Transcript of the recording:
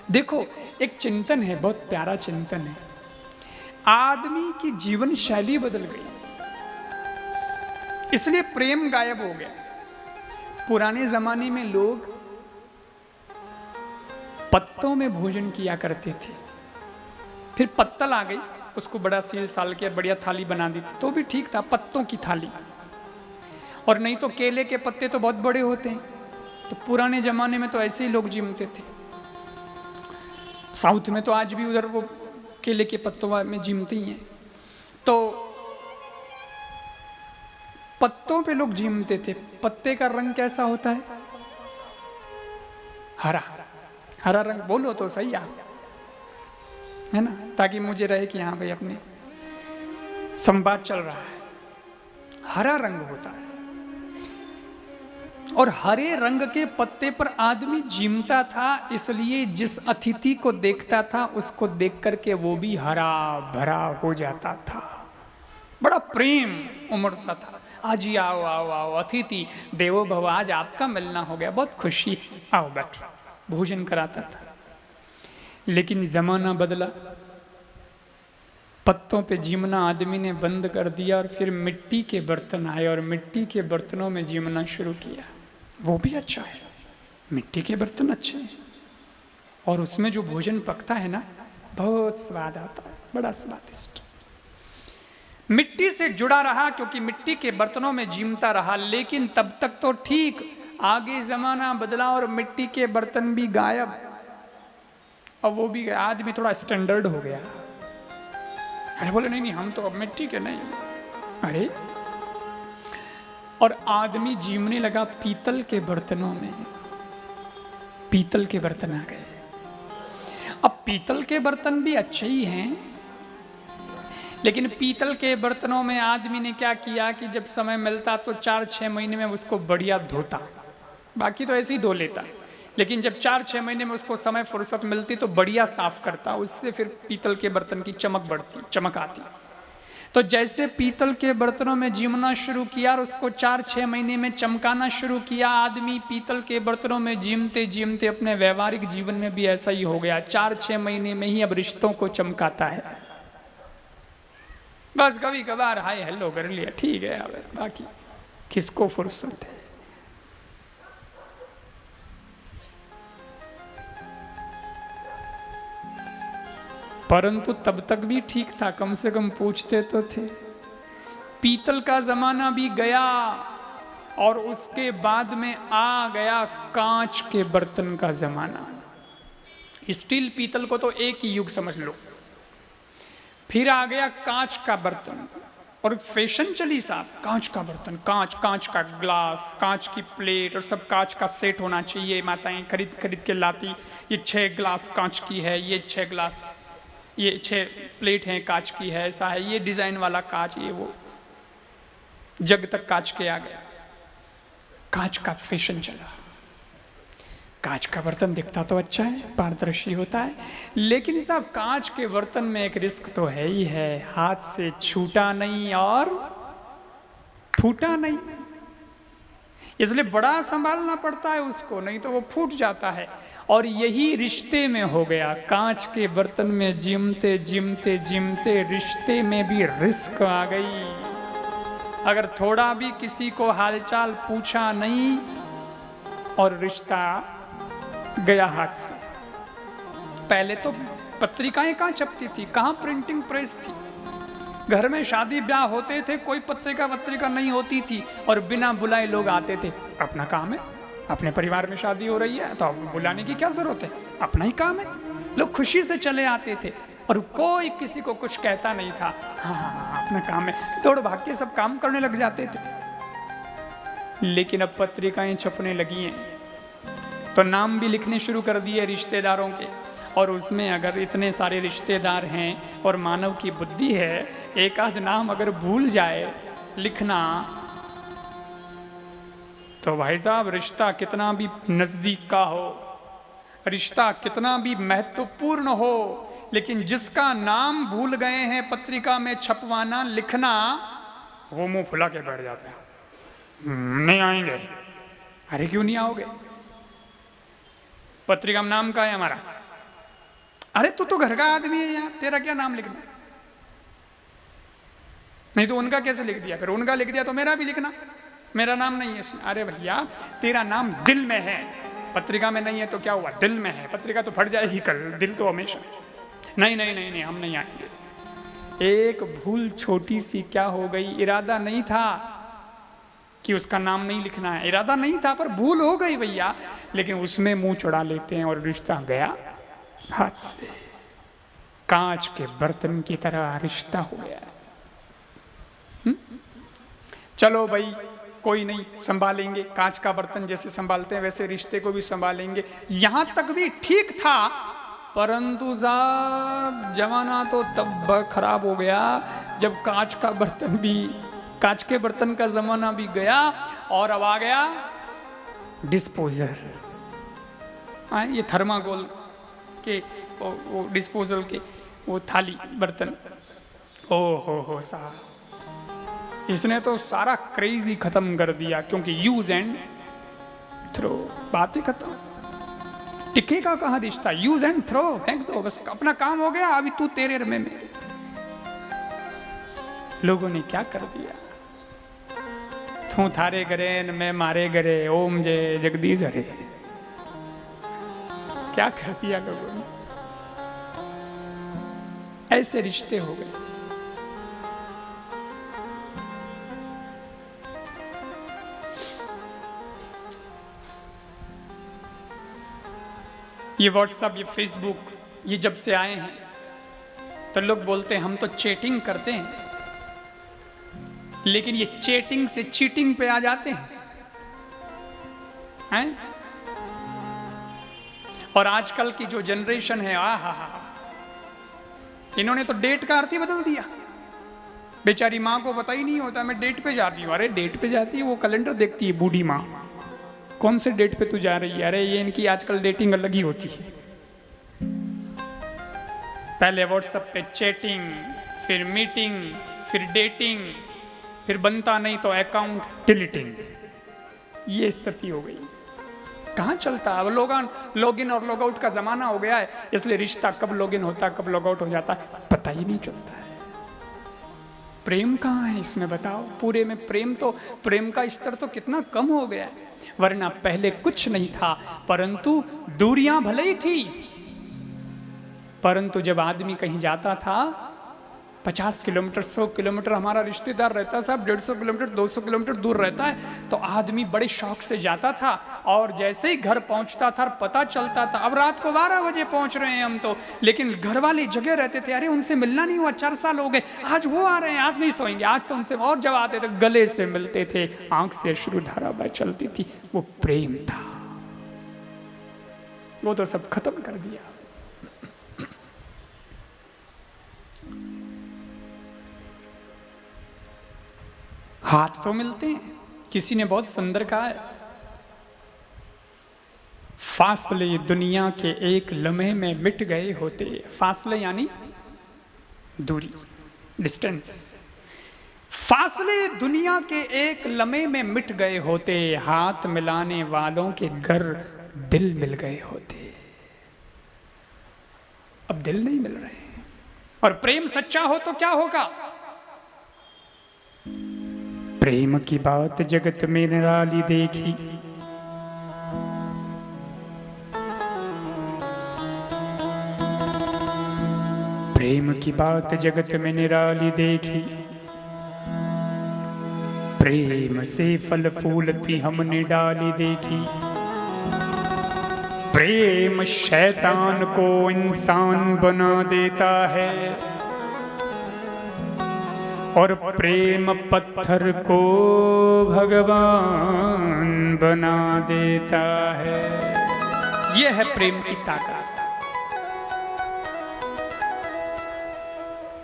देखो, एक चिंतन है, बहुत प्यारा चिंतन है। आदमी की जीवन शैली बदल गई, इसलिए प्रेम गायब हो गया। पुराने जमाने में लोग पत्तों में भोजन किया करते थे, फिर पत्तल आ गई, उसको बड़ा सील साल के बढ़िया थाली बना दी थी, तो भी ठीक था, पत्तों की थाली। और नहीं तो केले के पत्ते तो बहुत बड़े होते हैं, तो पुराने जमाने में तो ऐसे ही लोग जीमते थे। साउथ में तो आज भी उधर वो केले के पत्तों में जीमते ही हैं। तो पत्तों पे लोग जीमते थे। पत्ते का रंग कैसा होता है? हरा। हरा रंग बोलो तो सही आप, है ना, ताकि मुझे रहे कि हाँ भाई अपने संवाद चल रहा है। हरा रंग होता है, और हरे रंग के पत्ते पर आदमी जीमता था, इसलिए जिस अतिथि को देखता था उसको देख करके वो भी हरा भरा हो जाता था, बड़ा प्रेम उमड़ता था। आज ही आओ आओ आओ अतिथि देवो भव, आज आपका मिलना हो गया, बहुत खुशी, आओ बैठो, भोजन कराता था। लेकिन जमाना बदला, पत्तों पे जीमना आदमी ने बंद कर दिया, और फिर मिट्टी के बर्तन आए और मिट्टी के बर्तनों में जीमना शुरू किया। वो भी अच्छा है, मिट्टी के बर्तन अच्छे हैं, और उसमें जो भोजन पकता है ना, बहुत स्वाद आता है, बड़ा स्वादिष्ट। मिट्टी से जुड़ा रहा क्योंकि मिट्टी के बर्तनों में जीमता रहा, लेकिन तब तक तो ठीक। आगे जमाना बदला और मिट्टी के बर्तन भी गायब, अब वो भी गया, आदमी थोड़ा स्टैंडर्ड हो गया। अरे बोले नहीं नहीं, हम तो अब मिट्टी के नहीं। अरे, और आदमी जीमने लगा पीतल के बर्तनों में। पीतल के बर्तन आ गए। अब पीतल के बर्तन भी अच्छे ही हैं, लेकिन पीतल के बर्तनों में आदमी ने क्या किया कि जब समय मिलता तो 4-6 महीने में उसको बढ़िया धोता, बाकी तो ऐसे ही धो लेता, लेकिन जब 4-6 महीने में उसको समय फुर्सत मिलती तो बढ़िया साफ करता, उससे फिर पीतल के बर्तन की चमक बढ़ती, चमक आती। तो जैसे पीतल के बर्तनों में जीमना शुरू किया और उसको 4-6 महीने में चमकाना शुरू किया, आदमी पीतल के बर्तनों में जीमते जीमते अपने व्यवहारिक जीवन में भी ऐसा ही हो गया। 4-6 महीने में ही अब रिश्तों को चमकाता है। बस कभी कभार हाय हेलो कर लिया, ठीक है, अब बाकी किसको फुर्सत है। परंतु तब तक भी ठीक था, कम से कम पूछते तो थे। पीतल का जमाना भी गया और उसके बाद में आ गया कांच के बर्तन का जमाना। स्टील पीतल को तो एक ही युग समझ लो। फिर आ गया कांच का बर्तन, और फैशन चली साहब, कांच का बर्तन, कांच का ग्लास, कांच की प्लेट, और सब कांच का सेट होना चाहिए। माताएं खरीद खरीद के लाती, ये 6 ग्लास कांच की है, ये 6 ग्लास, ये 6 प्लेट हैं कांच की है, ऐसा है, ये डिजाइन वाला कांच, ये वो, जग तक कांच के आ गया। कांच का फैशन चला। कांच का बर्तन दिखता तो अच्छा है, पारदर्शी होता है, लेकिन साहब कांच के बर्तन में एक रिस्क तो है ही है, हाथ से छूटा नहीं और फूटा नहीं, इसलिए बड़ा संभालना पड़ता है उसको, नहीं तो वो फूट जाता है। और यही रिश्ते में हो गया, कांच के बर्तन में जीमते जीमते जीमते रिश्ते में भी रिस्क आ गई। अगर थोड़ा भी किसी को हालचाल पूछा नहीं और रिश्ता गया हाथ से। पहले तो पत्रिकाएं कहाँ छपती थी, कहाँ प्रिंटिंग प्रेस थी, घर में शादी ब्याह होते थे, कोई पत्रिका नहीं होती थी, और बिना बुलाए लोग आते थे। अपना काम है, अपने परिवार में शादी हो रही है तो अब बुलाने की क्या जरूरत है, अपना ही काम है। लोग खुशी से चले आते थे और कोई किसी को कुछ कहता नहीं था। हाँ, अपना काम है, दौड़ भाग के सब काम करने लग जाते थे। लेकिन अब पत्रिकाएं छपने लगी हैं तो नाम भी लिखने शुरू कर दिए रिश्तेदारों के, और उसमें अगर इतने सारे रिश्तेदार हैं और मानव की बुद्धि है, एक आध नाम अगर भूल जाए लिखना, तो भाई साहब रिश्ता कितना भी नजदीक का हो, रिश्ता कितना भी महत्वपूर्ण हो, लेकिन जिसका नाम भूल गए हैं पत्रिका में छपवाना लिखना, वो मुंह फुला के बैठ जाते हैं, नहीं आएंगे। अरे क्यों नहीं आओगे? पत्रिका में नाम का है हमारा, अरे तू तो घर का आदमी है यार, तेरा क्या नाम लिखना? नहीं तो उनका कैसे लिख दिया? फिर उनका लिख दिया तो मेरा भी लिखना, मेरा नाम नहीं है इसमें। अरे भैया तेरा नाम दिल में है, पत्रिका में नहीं है तो क्या हुआ, दिल में है, पत्रिका तो फट जाएगी कल, दिल तो हमेशा। नहीं नहीं नहीं नहीं, हम नहीं आएंगे। एक भूल छोटी सी क्या हो गई, इरादा नहीं था कि उसका नाम नहीं लिखना है, इरादा नहीं था पर भूल हो गई भैया, लेकिन उसमें मुंह चढ़ा लेते हैं और रिश्ता गया हाथ से। कांच के बर्तन की तरह रिश्ता हो गया। चलो भाई कोई नहीं, संभालेंगे, कांच का बर्तन जैसे संभालते हैं वैसे रिश्ते को भी संभालेंगे। यहां तक भी ठीक था, परंतु साहब जमाना तो तब खराब हो गया जब कांच का बर्तन भी, कांच के बर्तन का जमाना भी गया और अब आ गया डिस्पोजर। ये थर्माकोल के वो डिस्पोजल के वो थाली बर्तन, ओ हो साहब, इसने तो सारा क्रेज ही खत्म कर दिया, क्योंकि यूज एंड थ्रो, बात ही खत्म। टिकेगा कहाँ रिश्ता, यूज एंड थ्रो, फेंक दो बस, अपना काम हो गया, अभी तू तेरे में मेरे। लोगों ने क्या कर दिया, तू थारे करे न मैं मारे करे, ओम जय जगदीश हरे, क्या कर दिया लोगों ने, ऐसे रिश्ते हो गए। ये व्हाट्सएप, ये फेसबुक, ये जब से आए हैं तो लोग बोलते हैं हम तो चैटिंग करते हैं, लेकिन ये चैटिंग से चीटिंग पे आ जाते हैं? और आजकल की जो जनरेशन है, इन्होंने तो डेट का अर्थ ही बदल दिया। बेचारी माँ को पता ही नहीं होता मैं डेट पे जाती हूँ। अरे डेट पे जाती है, वो कैलेंडर देखती है बूढ़ी माँ, कौन से डेट पे तू जा रही है? अरे ये इनकी आजकल डेटिंग अलग ही होती है। पहले व्हाट्सएप पे चैटिंग, फिर मीटिंग, फिर डेटिंग, फिर बनता नहीं तो अकाउंट डिलीटिंग, ये स्थिति हो गई। कहाँ चलता है अब, लॉगिन और लॉग आउट का जमाना हो गया है, इसलिए रिश्ता कब लॉगिन होता है कब लॉग आउट हो जाता है पता ही नहीं चलता है। प्रेम कहाँ है इसमें बताओ? पूरे में प्रेम तो, प्रेम का स्तर तो कितना कम हो गया है। वरना पहले कुछ नहीं था, परंतु दूरियां भले ही थी, परंतु जब आदमी कहीं जाता था 50 किलोमीटर 100 किलोमीटर, हमारा रिश्तेदार रहता है साहब 150 किलोमीटर 200 किलोमीटर दूर रहता है, तो आदमी बड़े शौक से जाता था, और जैसे ही घर पहुंचता था पता चलता था अब रात को 12 बजे पहुंच रहे हैं हम तो, लेकिन घर वाले जगह रहते थे, अरे उनसे मिलना नहीं हुआ 4 साल हो गए, आज वो आ रहे हैं, आज नहीं सोएंगे, आज तो उनसे, और जब आते थे गले से मिलते थे, आंख से अश्रुधारा बह चलती थी। वो प्रेम था, वो तो सब खत्म कर दिया। हाथ तो मिलते हैं, किसी ने बहुत सुंदर कहा है, फासले दुनिया के एक लम्हे में मिट गए होते। फासले यानी दूरी, डिस्टेंस। फासले दुनिया के एक लम्हे में मिट गए होते, हाथ मिलाने वालों के घर दिल मिल गए होते। अब दिल नहीं मिल रहे हैं, और प्रेम सच्चा हो तो क्या होगा? प्रेम की बात जगत में निराली देखी, प्रेम की बात जगत में निराली देखी, प्रेम से फल फूल थी हमने डाली देखी। प्रेम शैतान को इंसान बना देता है, और प्रेम पत्थर को भगवान बना देता है। यह है प्रेम की ताकत।